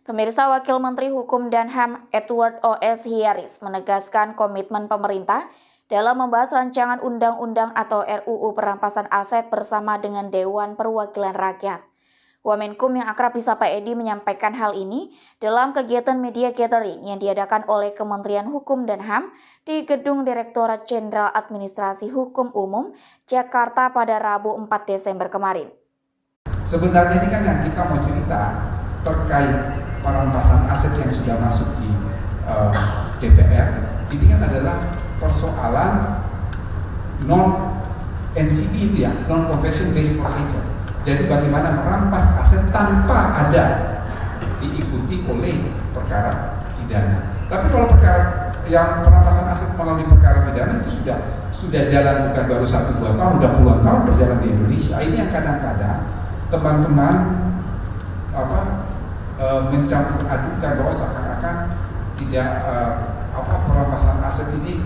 Pemirsa, Wakil Menteri Hukum dan HAM Edward O.S. Hiaris menegaskan komitmen pemerintah dalam membahas rancangan undang-undang atau RUU perampasan aset bersama dengan Dewan Perwakilan Rakyat. Wamenkum yang akrab disapa Edi menyampaikan hal ini dalam kegiatan media gathering yang diadakan oleh Kementerian Hukum dan HAM di Gedung Direktorat Jenderal Administrasi Hukum Umum, Jakarta pada Rabu 4 Desember kemarin. Sebenarnya ini kan yang kita mau cerita terkait perampasan aset yang sudah masuk di DPR. Ini kan adalah persoalan non-NCB itu ya, non-convention based forfeiture. Jadi bagaimana merampas aset tanpa ada diikuti oleh perkara pidana. Tapi kalau perkara yang perampasan aset melalui perkara pidana itu sudah jalan, bukan baru 1-2 tahun, udah puluhan tahun berjalan di Indonesia. Ini yang kadang-kadang teman-teman mencampur adukan bahwa seakan-akan tidak perampasan aset ini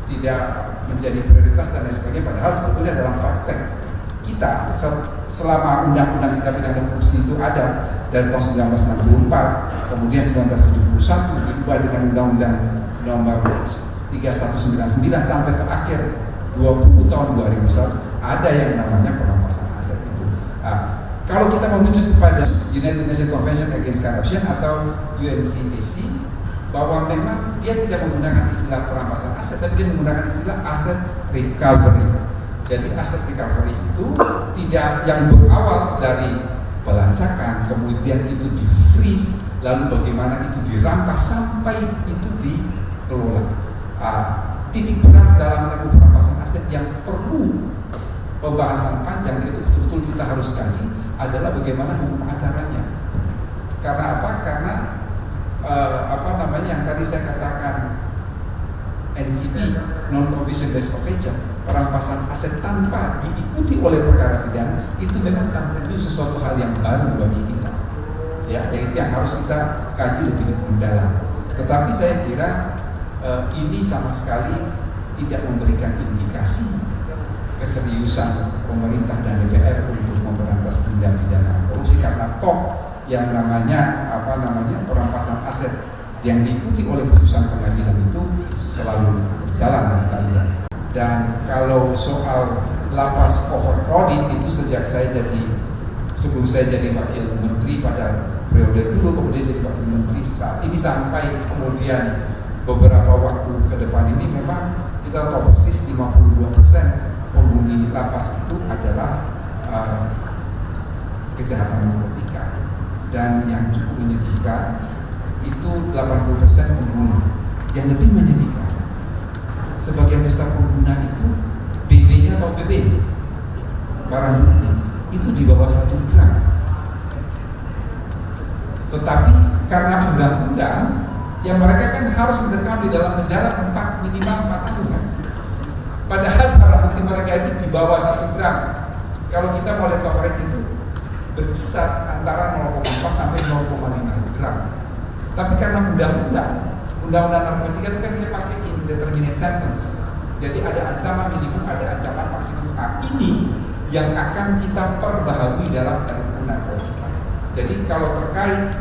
tidak menjadi prioritas dan lain sebagainya, padahal sebetulnya dalam praktek kita selama undang-undang tindak pidana korupsi itu ada dari tahun 1964, kemudian 1971 diubah dengan undang-undang nomor 3199 sampai terakhir 20 tahun 2001 ada yang namanya perampasan aset itu. Kalau kita merujuk kepada United Nations Convention Against Corruption atau UNCAC, bahwa memang dia tidak menggunakan istilah perampasan aset, tapi dia menggunakan istilah aset recovery. Jadi aset recovery itu tidak yang berawal dari pelacakan, kemudian itu di freeze, lalu bagaimana itu dirampas sampai itu dikelola. Titik berat dalam RUU perampasan aset yang perlu pembahasan panjang itu betul-betul kita harus kaji adalah bagaimana hukum acaranya. Karena apa? Karena yang tadi saya katakan NCB, non-convention based forfeiture, perampasan aset tanpa diikuti oleh perkara pidana, itu memang sesuatu hal yang baru bagi kita. Ya, yang harus kita kaji lebih mendalam. Tetapi saya kira ini sama sekali tidak memberikan indikasi keseriusan pemerintah dan DPR untuk memberantas tindak pidana korupsi, karena toh yang namanya perampasan aset yang diikuti oleh putusan pengadilan itu selalu berjalan kita lihat. Dan kalau soal lapas overcrowded itu sebelum saya jadi wakil menteri pada periode dulu, kemudian jadi wakil menteri saat ini sampai kemudian beberapa waktu ke depan ini, memang kita tahu persis 52% penghuni lapas itu adalah kejahatan narkotika, dan yang cukup menyedihkan itu 80% pengguna. Yang lebih menyedihkan, sebagian besar pengguna itu BB-nya atau BB barang bukti itu di bawah 1 gram. Tetapi karena undang-undang yang mereka kan harus mendekam di dalam penjara minimal 4 tahun kan? Padahal barang bukti mereka itu di bawah 1 gram. Kalau kita mau lihat coverage itu berkisar antara 0,4 sampai 0,5 gram. Tapi karena undang-undang narkotika itu kan dia pakai indeterminate sentence. Jadi ada ancaman minimum, ada ancaman maksimum. Ini yang akan kita perbaharui dalam RUU narkotika. Jadi kalau terkait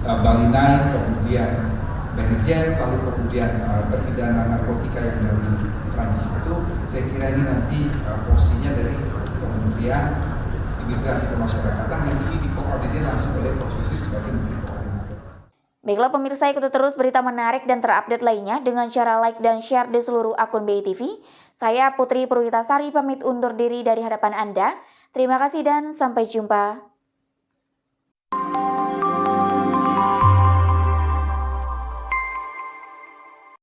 Bali 9, kemudian Manajer, lalu kemudian terpidana narkotika yang dari Prancis itu, saya kira ini nanti posisinya dari Kementerian Imigrasi Kemasyarakatan yang ini dikoordinir langsung oleh Prof. Yusri sebagai Menteri Koordinator. Baiklah pemirsa, ikuti terus berita menarik dan terupdate lainnya dengan cara like dan share di seluruh akun BITV. Saya Putri Purwitasari pamit undur diri dari hadapan Anda. Terima kasih dan sampai jumpa.